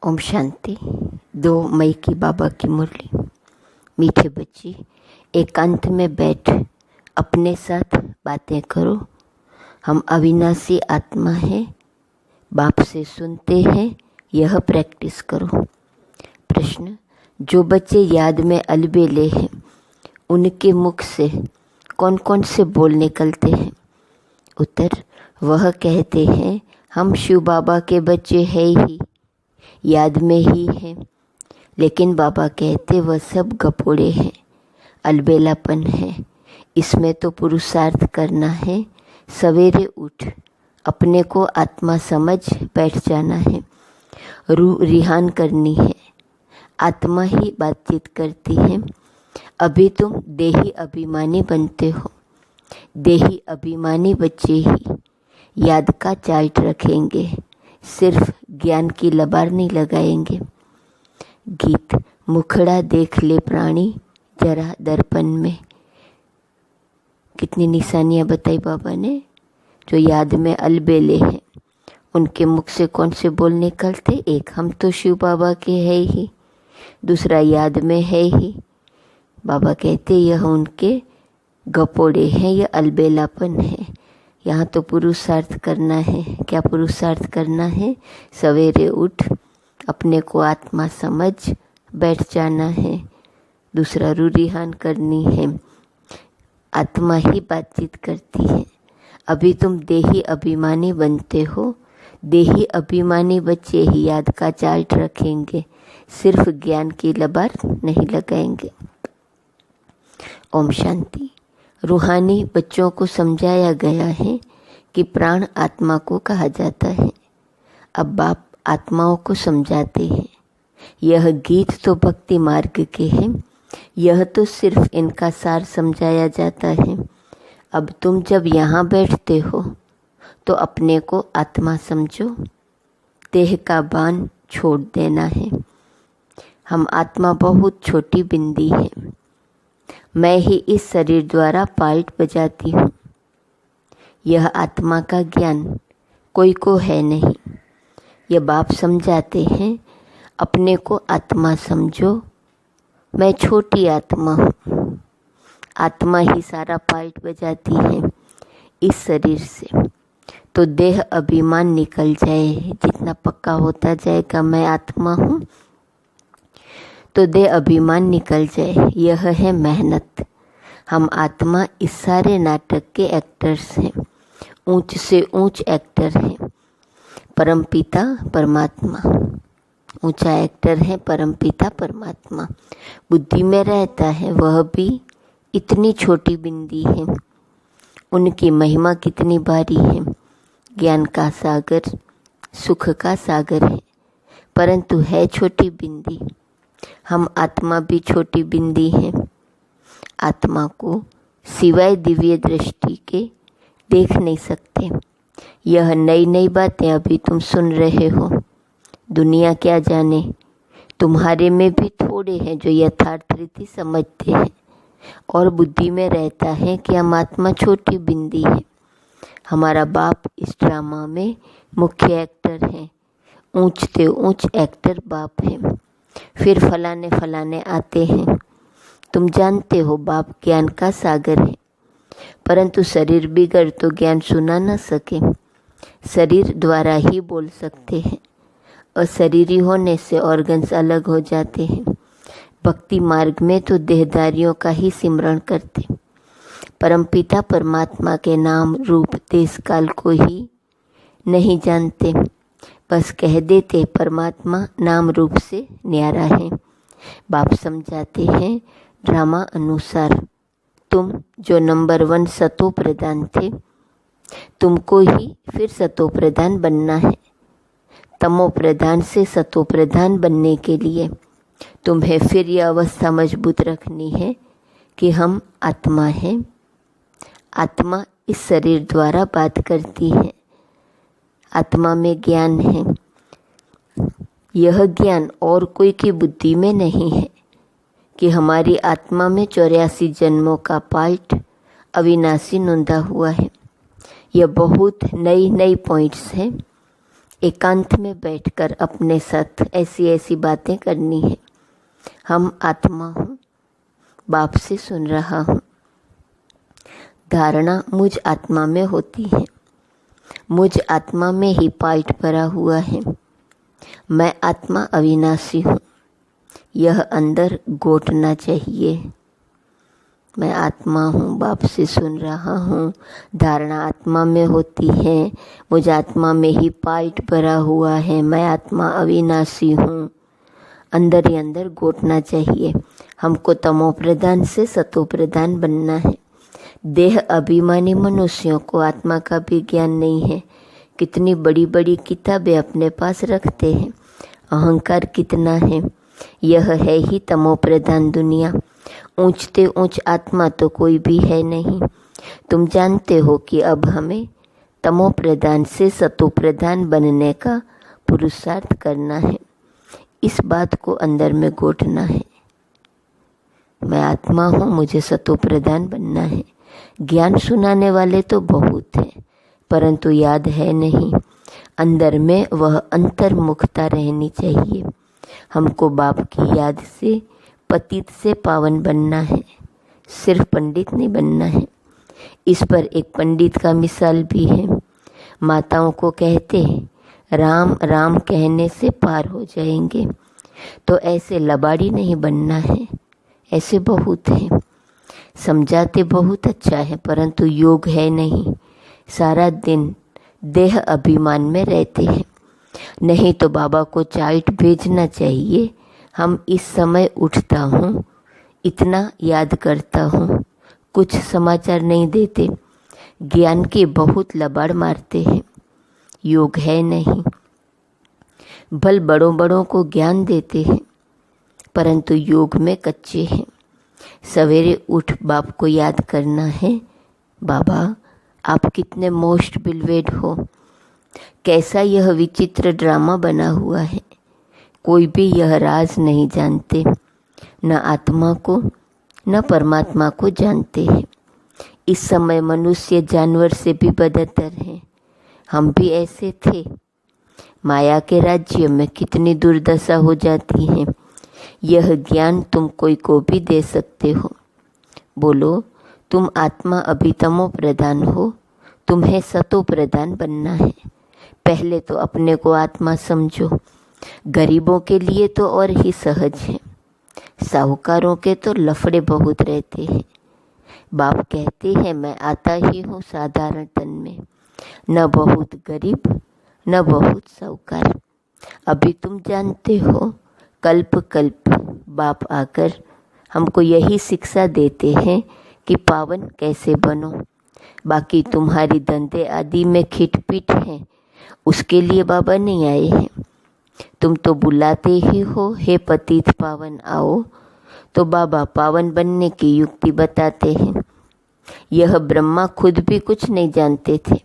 ओम शांति। 2 मई की बाबा की मुरली। मीठे बच्चे, एकांत में बैठ अपने साथ बातें करो। हम अविनाशी आत्मा हैं, बाप से सुनते हैं, यह प्रैक्टिस करो। प्रश्न: जो बच्चे याद में अलबेले हैं, उनके मुख से कौन कौन से बोल निकलते हैं? उत्तर: वह कहते हैं हम शिव बाबा के बच्चे हैं ही, याद में ही हैं। लेकिन बाबा कहते वह सब गपोड़े हैं, अलबेलापन है। इसमें तो पुरुषार्थ करना है। सवेरे उठ अपने को आत्मा समझ बैठ जाना है। रूह रिहान करनी है। आत्मा ही बातचीत करती है। अभी तुम देही अभिमानी बनते हो। देही अभिमानी बच्चे ही याद का चार्ट रखेंगे, सिर्फ ज्ञान की लबार नहीं लगाएंगे। गीत: मुखड़ा देख ले प्राणी जरा दर्पण में। कितनी निशानियां बताई बाबा ने। जो याद में अलबेले हैं, उनके मुख से कौन से बोल निकलते? एक, हम तो शिव बाबा के हैं ही। दूसरा, याद में है ही। बाबा कहते यह उनके गपोड़े हैं, यह अलबेलापन है। यहाँ तो पुरुषार्थ करना है। क्या पुरुषार्थ करना है? सवेरे उठ अपने को आत्मा समझ बैठ जाना है। दूसरा, रूह रिहान करनी है। आत्मा ही बातचीत करती है। अभी तुम देही अभिमानी बनते हो। देही अभिमानी बच्चे ही याद का चार्ट रखेंगे, सिर्फ ज्ञान की लबार नहीं लगाएंगे। ओम शांति। रूहानी बच्चों को समझाया गया है कि प्राण आत्मा को कहा जाता है। अब बाप आत्माओं को समझाते हैं। यह गीत तो भक्ति मार्ग के हैं, यह तो सिर्फ इनका सार समझाया जाता है। अब तुम जब यहाँ बैठते हो तो अपने को आत्मा समझो। देह का बाण छोड़ देना है। हम आत्मा बहुत छोटी बिंदी है। मैं ही इस शरीर द्वारा पार्ट बजाती हूँ। यह आत्मा का ज्ञान कोई को है नहीं। यह बाप समझाते हैं अपने को आत्मा समझो। मैं छोटी आत्मा हूँ। आत्मा ही सारा पार्ट बजाती है इस शरीर से। तो देह अभिमान निकल जाए, जितना पक्का होता जाएगा मैं आत्मा हूँ, तो देह अभिमान निकल जाए। यह है मेहनत। हम आत्मा इस सारे नाटक के एक्टर्स हैं, ऊंच से ऊंच एक्टर हैं। परमपिता परमात्मा ऊंचा एक्टर है। परमपिता परमात्मा बुद्धि में रहता है, वह भी इतनी छोटी बिंदी है। उनकी महिमा कितनी भारी है। ज्ञान का सागर, सुख का सागर है, परंतु है छोटी बिंदी। हम आत्मा भी छोटी बिंदी हैं। आत्मा को सिवाय दिव्य दृष्टि के देख नहीं सकते। यह नई नई बातें अभी तुम सुन रहे हो। दुनिया क्या जाने, तुम्हारे में भी थोड़े हैं जो यथार्थ रीति समझते हैं और बुद्धि में रहता है कि हम आत्मा छोटी बिंदी है। हमारा बाप इस ड्रामा में मुख्य एक्टर है। ऊंच से ऊंच एक्टर बाप है। फिर फलाने फलाने आते हैं। तुम जानते हो बाप ज्ञान का सागर है, परंतु शरीर बिगड़ तो ज्ञान सुना न सके। शरीर द्वारा ही बोल सकते हैं। अशरीरी होने से ऑर्गन्स अलग हो जाते हैं। भक्ति मार्ग में तो देहधारियों का ही सिमरण करते। परमपिता परमात्मा के नाम रूप देश काल को ही नहीं जानते। बस कह देते परमात्मा नाम रूप से न्यारा है। बाप समझाते हैं ड्रामा अनुसार तुम जो नंबर 1 सतो प्रधान थे, तुमको ही फिर सतो प्रधान बनना है। तमो प्रधान से सतो प्रधान बनने के लिए तुम्हें फिर यह अवस्था मजबूत रखनी है कि हम आत्मा हैं। आत्मा इस शरीर द्वारा बात करती है। आत्मा में ज्ञान है। यह ज्ञान और कोई की बुद्धि में नहीं है कि हमारी आत्मा में 84 जन्मों का पार्ट अविनाशी नोंदा हुआ है। यह बहुत नई नई पॉइंट्स हैं। एकांत में बैठकर अपने साथ ऐसी ऐसी बातें करनी है। हम आत्मा हूँ, बाप से सुन रहा हूँ। धारणा मुझ आत्मा में होती है, मुझ आत्मा में ही पार्ट भरा हुआ है। मैं आत्मा अविनाशी हूँ, यह अंदर घोटना चाहिए। मैं आत्मा हूँ, बाप से सुन रहा हूँ। धारणा आत्मा में होती है, मुझ आत्मा में ही पार्ट भरा हुआ है। मैं आत्मा अविनाशी हूँ, अंदर ही अंदर घोटना चाहिए। हमको तमो प्रधान से सतो प्रधान बनना है। देह अभिमानी मनुष्यों को आत्मा का भी ज्ञान नहीं है। कितनी बड़ी बड़ी किताबें अपने पास रखते हैं, अहंकार कितना है। यह है ही तमो प्रधान दुनिया। ऊंचते ऊंच आत्मा तो कोई भी है नहीं। तुम जानते हो कि अब हमें तमो प्रधान से सतो प्रधान बनने का पुरुषार्थ करना है। इस बात को अंदर में घोटना है। मैं आत्मा हूँ, मुझे सतो प्रधान बनना है। ज्ञान सुनाने वाले तो बहुत हैं, परंतु याद है नहीं। अंदर में वह अंतर्मुखता रहनी चाहिए। हमको बाप की याद से पतित से पावन बनना है, सिर्फ पंडित नहीं बनना है। इस पर एक पंडित का मिसाल भी है। माताओं को कहते हैं राम राम कहने से पार हो जाएंगे, तो ऐसे लबाड़ी नहीं बनना है। ऐसे बहुत हैं, समझाते बहुत अच्छा है, परंतु योग है नहीं। सारा दिन देह अभिमान में रहते हैं। नहीं तो बाबा को चार्ट भेजना चाहिए। हम इस समय उठता हूँ, इतना याद करता हूँ, कुछ समाचार नहीं देते। ज्ञान की बहुत लबाड़ मारते हैं, योग है नहीं। भल बड़ों बड़ों को ज्ञान देते हैं, परंतु योग में कच्चे हैं। सवेरे उठ बाप को याद करना है। बाबा आप कितने मोस्ट बिलवेड हो। कैसा यह विचित्र ड्रामा बना हुआ है। कोई भी यह राज नहीं जानते, न आत्मा को न परमात्मा को जानते हैं। इस समय मनुष्य जानवर से भी बदतर है। हम भी ऐसे थे। माया के राज्य में कितनी दुर्दशा हो जाती है। यह ज्ञान तुम कोई को भी दे सकते हो। बोलो तुम आत्मा अभी तमो प्रधान हो, तुम्हें सतो प्रधान बनना है। पहले तो अपने को आत्मा समझो। गरीबों के लिए तो और ही सहज है, साहूकारों के तो लफड़े बहुत रहते हैं। बाप कहते हैं मैं आता ही हूँ साधारण तन में, न बहुत गरीब न बहुत साहूकार। अभी तुम जानते हो कल्प कल्प बाप आकर हमको यही शिक्षा देते हैं कि पावन कैसे बनो। बाकी तुम्हारी धंधे आदि में खिटपिट है, उसके लिए बाबा नहीं आए हैं। तुम तो बुलाते ही हो हे पतित पावन आओ, तो बाबा पावन बनने की युक्ति बताते हैं। यह ब्रह्मा खुद भी कुछ नहीं जानते थे।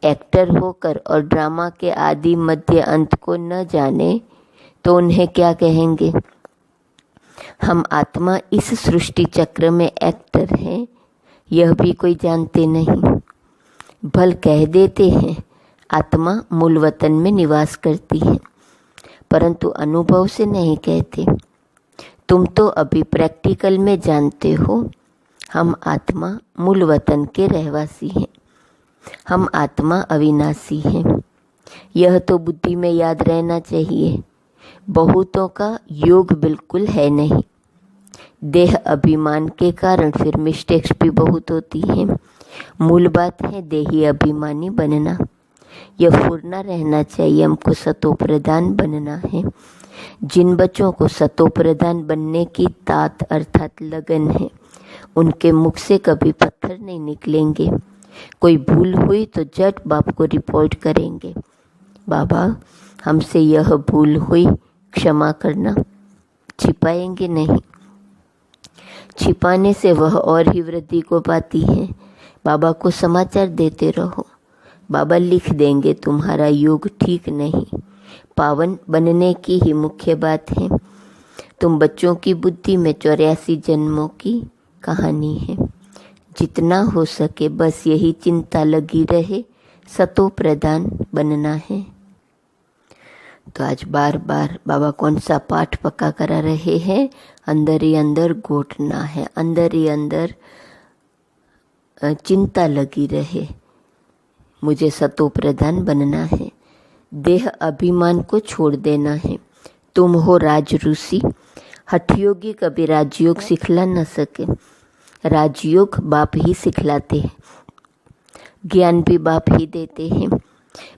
एक्टर होकर और ड्रामा के आदि मध्य अंत को न जाने तो उन्हें क्या कहेंगे। हम आत्मा इस सृष्टि चक्र में एक्टर हैं, यह भी कोई जानते नहीं। भल कह देते हैं आत्मा मूल वतन में निवास करती है, परंतु अनुभव से नहीं कहते। तुम तो अभी प्रैक्टिकल में जानते हो हम आत्मा मूल वतन के रहवासी हैं। हम आत्मा अविनाशी हैं। यह तो बुद्धि में याद रहना चाहिए। बहुतों का योग बिल्कुल है नहीं। देह अभिमान के कारण फिर मिस्टेक्स भी बहुत होती हैं। मूल बात है देही अभिमानी बनना। यह फुरना रहना चाहिए। हमको सतो प्रधान बनना है। जिन बच्चों को सतो प्रधान बनने की तात अर्थात लगन है, उनके मुख से कभी पत्थर नहीं निकलेंगे। कोई भूल हुई तो झट बाप को रिपोर्ट करेंगे, बाबा हमसे यह भूल हुई, क्षमा करना। छिपाएंगे नहीं। छिपाने से वह और ही वृद्धि को पाती है। बाबा को समाचार देते रहो, बाबा लिख देंगे तुम्हारा योग ठीक नहीं। पावन बनने की ही मुख्य बात है। तुम बच्चों की बुद्धि में 84 जन्मों की कहानी है। जितना हो सके बस यही चिंता लगी रहे, सतो प्रधान बनना है। तो आज बार बार बाबा कौन सा पाठ पक्का करा रहे हैं, अंदर ही अंदर घोटना है, अंदर ही अंदर चिंता लगी रहे, मुझे सतो प्रधान बनना है, देह अभिमान को छोड़ देना है। तुम हो राजऋषि, हठयोगी कभी राजयोग सिखला न सके, राजयोग बाप ही सिखलाते हैं, ज्ञान भी बाप ही देते हैं।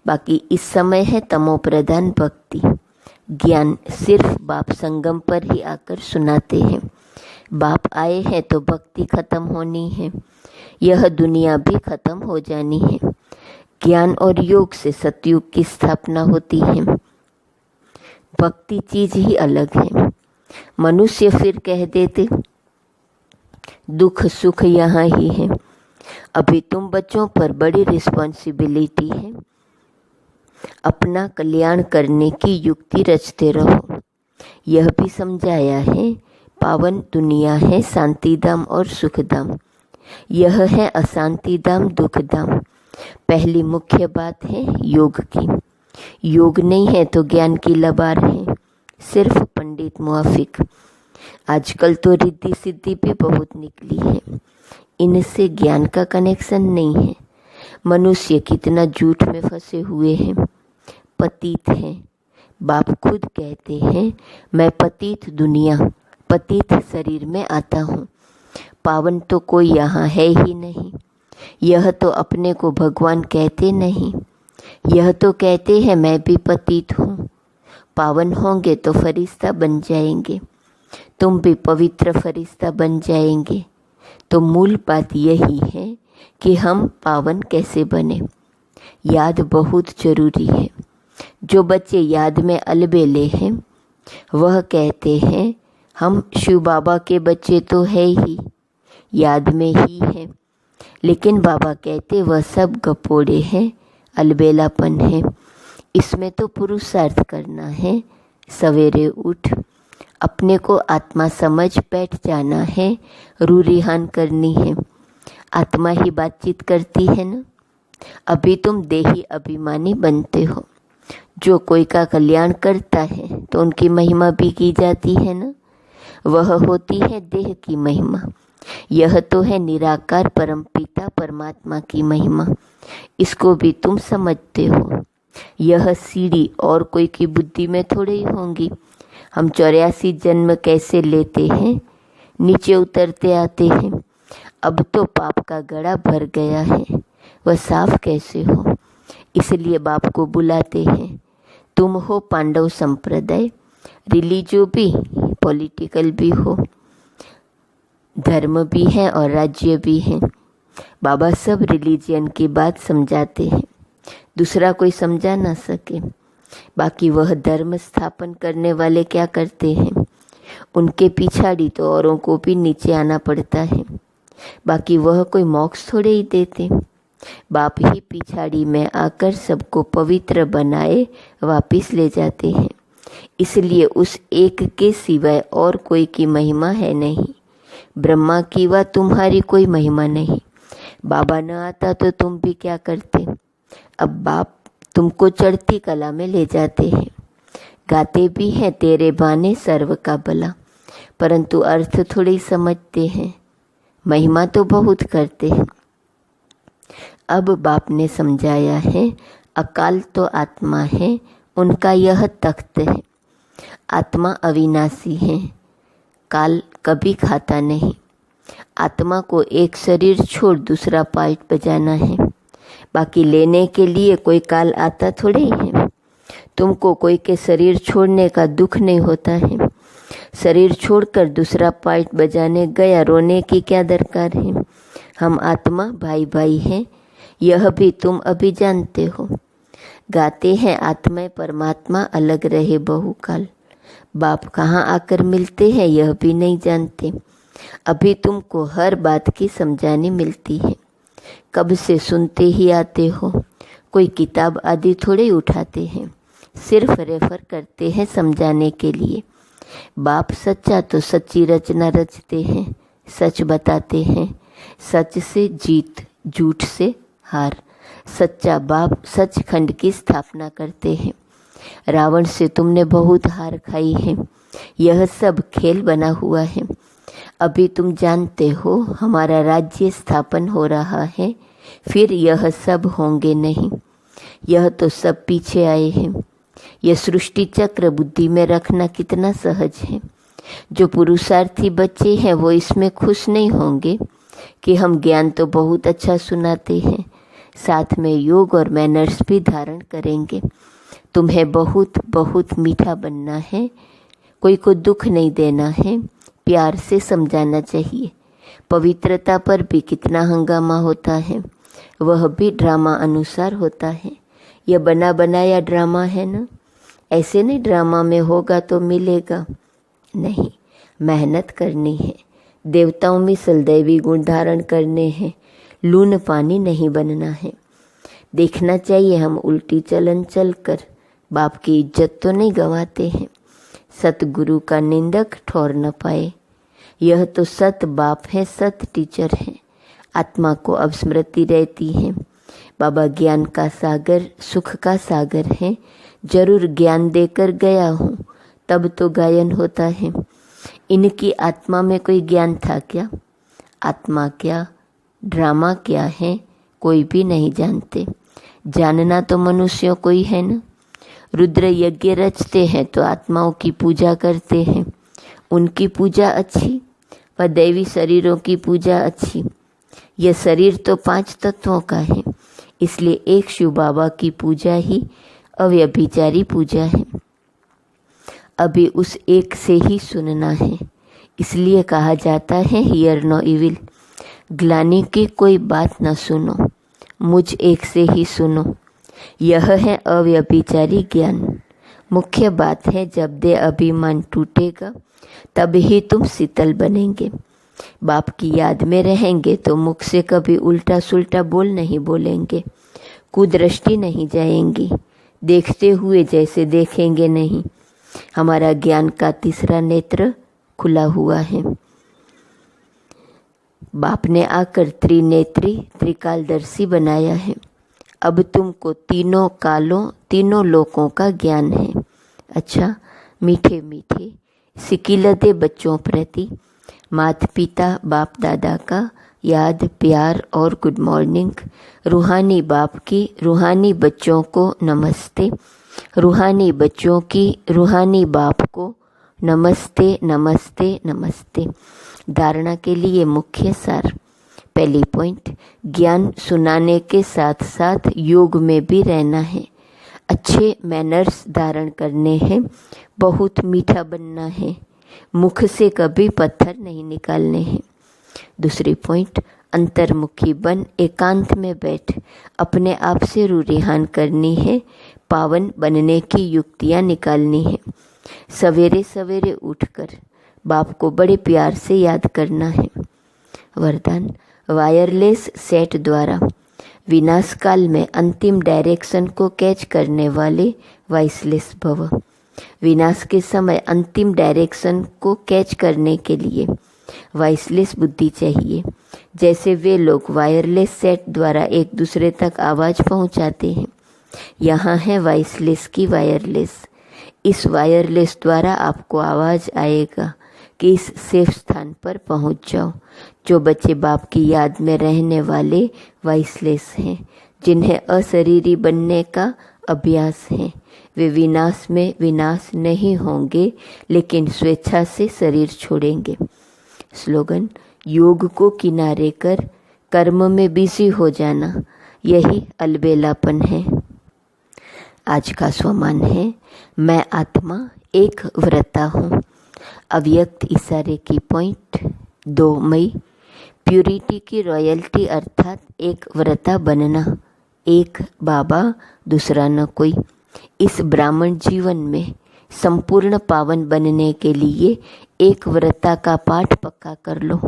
बाकी इस समय है तमो प्रधान भक्ति, ज्ञान सिर्फ बाप संगम पर ही आकर सुनाते हैं। बाप आए हैं तो भक्ति खत्म होनी है, यह दुनिया भी खत्म हो जानी है। ज्ञान और योग से सतयुग की स्थापना होती है। भक्ति चीज ही अलग है। मनुष्य फिर कह देते दुख सुख यहाँ ही है। अभी तुम बच्चों पर बड़ी रिस्पॉन्सिबिलिटी है, अपना कल्याण करने की युक्ति रचते रहो। यह भी समझाया है पावन दुनिया है शांतिधाम और सुखधाम, यह है अशांति धाम दुखधाम। पहली मुख्य बात है योग की, योग नहीं है तो ज्ञान की लबार है, सिर्फ पंडित मुआफिक। आजकल तो रिद्धि सिद्धि भी बहुत निकली है, इनसे ज्ञान का कनेक्शन नहीं है। मनुष्य कितना झूठ में फंसे हुए हैं, पतित हैं। बाप खुद कहते हैं मैं पतित दुनिया पतित शरीर में आता हूँ, पावन तो कोई यहाँ है ही नहीं। यह तो अपने को भगवान कहते नहीं, यह तो कहते हैं मैं भी पतित हूँ। पावन होंगे तो फरिश्ता बन जाएंगे, तुम भी पवित्र फरिश्ता बन जाएंगे। तो मूल बात यही है कि हम पावन कैसे बने, याद बहुत जरूरी है। जो बच्चे याद में अलबेले हैं वह कहते हैं हम शिव बाबा के बच्चे तो है ही, याद में ही है, लेकिन बाबा कहते वह सब गपोड़े हैं, अलबेलापन है। इसमें तो पुरुषार्थ करना है, सवेरे उठ अपने को आत्मा समझ बैठ जाना है, रूरिहान करनी है। आत्मा ही बातचीत करती है ना। अभी तुम देही अभिमानी बनते हो, जो कोई का कल्याण करता है तो उनकी महिमा भी की जाती है ना, वह होती है देह की महिमा। यह तो है निराकार परमपिता परमात्मा की महिमा, इसको भी तुम समझते हो। यह सीढ़ी और कोई की बुद्धि में थोड़े ही होंगी। हम 84 जन्म कैसे लेते हैं, नीचे उतरते आते हैं। अब तो पाप का गड़ा भर गया है, वह साफ कैसे हो। इसलिए बाप को बुलाते हैं। तुम हो पांडव संप्रदाय, रिलीजियो भी पॉलिटिकल भी हो, धर्म भी है और राज्य भी है। बाबा सब रिलीजियन की बात समझाते हैं, दूसरा कोई समझा ना सके। बाकी वह धर्म स्थापन करने वाले क्या करते हैं, उनके पिछाड़ी तो औरों को भी नीचे आना पड़ता है। बाकी वह कोई मोक्ष थोड़े ही देते, बाप ही पिछाड़ी में आकर सबको पवित्र बनाए वापिस ले जाते हैं। इसलिए उस एक के सिवाय और कोई की महिमा है नहीं। ब्रह्मा की व तुम्हारी कोई महिमा नहीं। बाबा न आता तो तुम भी क्या करते। अब बाप तुमको चढ़ती कला में ले जाते हैं, गाते भी हैं तेरे बाने सर्व का भला, परंतु अर्थ थोड़ी समझते हैं, महिमा तो बहुत करते हैं। अब बाप ने समझाया है अकाल तो आत्मा है, उनका यह तख्त है। आत्मा अविनाशी है, काल कभी खाता नहीं। आत्मा को एक शरीर छोड़ दूसरा पार्ट बजाना है, बाकी लेने के लिए कोई काल आता थोड़े ही है। तुमको कोई के शरीर छोड़ने का दुख नहीं होता है। शरीर छोड़कर दूसरा पार्ट बजाने गया, रोने की क्या दरकार है। हम आत्मा भाई भाई हैं, यह भी तुम अभी जानते हो। गाते हैं आत्मा परमात्मा अलग रहे बहुकाल, बाप कहाँ आकर मिलते हैं यह भी नहीं जानते। अभी तुमको हर बात की समझानी मिलती है, कब से सुनते ही आते हो। कोई किताब आदि थोड़े उठाते हैं, सिर्फ रेफर करते हैं समझाने के लिए। बाप सच्चा तो सच्ची रचना रचते हैं, सच बताते हैं। सच से जीत, झूठ से हार। सच्चा बाप सचखंड की स्थापना करते हैं। रावण से तुमने बहुत हार खाई है। यह सब खेल बना हुआ है। अभी तुम जानते हो हमारा राज्य स्थापन हो रहा है, फिर यह सब होंगे नहीं। यह तो सब पीछे आए हैं। यह सृष्टि चक्र बुद्धि में रखना कितना सहज है। जो पुरुषार्थी बच्चे हैं वो इसमें खुश नहीं होंगे कि हम ज्ञान तो बहुत अच्छा सुनाते हैं, साथ में योग और मैनर्स भी धारण करेंगे। तुम्हें बहुत बहुत मीठा बनना है, कोई को दुख नहीं देना है, प्यार से समझाना चाहिए। पवित्रता पर भी कितना हंगामा होता है, वह भी ड्रामा अनुसार होता है। यह बना बनाया ड्रामा है ना, ऐसे नहीं ड्रामा में होगा तो मिलेगा, नहीं, मेहनत करनी है। देवताओं में सलदैवी गुण धारण करने हैं, लून पानी नहीं बनना है। देखना चाहिए हम उल्टी चलन चलकर बाप की इज्जत तो नहीं गंवाते हैं। सतगुरु का निंदक ठौर न पाए। यह तो सत बाप है, सत टीचर है। आत्मा को अब स्मृति रहती है। बाबा ज्ञान का सागर, सुख का सागर है। जरूर ज्ञान देकर गया हूँ, तब तो गायन होता है। इनकी आत्मा में कोई ज्ञान था क्या? आत्मा क्या, ड्रामा क्या है, कोई भी नहीं जानते। जानना तो मनुष्यों को ही है ना। रुद्र यज्ञ रचते हैं तो आत्माओं की पूजा करते हैं, उनकी पूजा अच्छी व दैवी शरीरों की पूजा अच्छी। यह शरीर तो 5 तत्वों का है, इसलिए एक शिव बाबा की पूजा ही अव्यभिचारी पूजा है। अभी उस एक से ही सुनना है, इसलिए कहा जाता है हियर नो इविल। ग्लानि की कोई बात न सुनो, मुझ एक से ही सुनो। यह है अव्यभिचारी ज्ञान। मुख्य बात है जब दे अभिमान टूटेगा तब ही तुम शीतल बनेंगे। बाप की याद में रहेंगे तो मुख से कभी उल्टा सुल्टा बोल नहीं बोलेंगे, कुदृष्टि नहीं जाएंगी, देखते हुए जैसे देखेंगे नहीं। हमारा ज्ञान का तीसरा नेत्र खुला हुआ है। बाप ने आकर त्रिनेत्री त्रिकालदर्शी बनाया है। अब तुमको तीनों कालों तीनों लोकों का ज्ञान है। अच्छा, मीठे मीठे सिकिलते बच्चों प्रति माता पिता बाप दादा का याद, प्यार और गुड मॉर्निंग। रूहानी बाप की रूहानी बच्चों को नमस्ते, रूहानी बच्चों की रूहानी बाप को नमस्ते नमस्ते नमस्ते। धारणा के लिए मुख्य सार। पहली पॉइंट, ज्ञान सुनाने के साथ साथ योग में भी रहना है। अच्छे मैनर्स धारण करने हैं, बहुत मीठा बनना है, मुख से कभी पत्थर नहीं निकालने हैं। दूसरी पॉइंट, अंतर्मुखी बन एकांत में बैठ अपने आप से रूरिहान करनी है, पावन बनने की युक्तियाँ निकालनी है। सवेरे सवेरे उठकर बाप को बड़े प्यार से याद करना है। वरदान, वायरलेस सेट द्वारा विनाश काल में अंतिम डायरेक्शन को कैच करने वाले वॉइसलेस भव। विनाश के समय अंतिम डायरेक्शन को कैच करने के लिए वॉइसलेस बुद्धि चाहिए। जैसे वे लोग वायरलेस सेट द्वारा एक दूसरे तक आवाज़ पहुंचाते हैं, यहाँ है वॉइसलेस की वायरलेस। इस वायरलेस द्वारा आपको आवाज़ आएगा कि इस सेफ स्थान पर पहुंच जाओ। जो बच्चे बाप की याद में रहने वाले वॉइसलेस हैं, जिन्हें अशरीरी बनने का अभ्यास है, वे विनाश में विनाश नहीं होंगे, लेकिन स्वेच्छा से शरीर छोड़ेंगे। स्लोगन, योग को किनारे कर कर्म में बिजी हो जाना, यही अलबेलापन है। आज का स्वमान है, मैं आत्मा एक व्रता हूँ। अव्यक्त इशारे की पॉइंट 2 मई। प्यूरिटी की रॉयल्टी अर्थात एक व्रता बनना, एक बाबा दूसरा न कोई। इस ब्राह्मण जीवन में संपूर्ण पावन बनने के लिए एक व्रता का पाठ पक्का कर लो।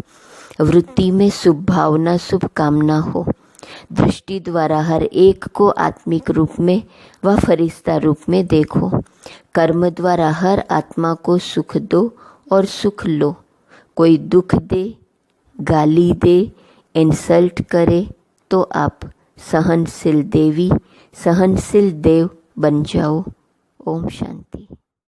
वृत्ति में शुभ भावना शुभ कामना हो। दृष्टि द्वारा हर एक को आत्मिक रूप में व फरिश्ता रूप में देखो। कर्म द्वारा हर आत्मा को सुख दो और सुख लो। कोई दुख दे, गाली दे, इंसल्ट करे तो आप सहनशील देवी सहनशील देव बन जाओ। ओम शांति।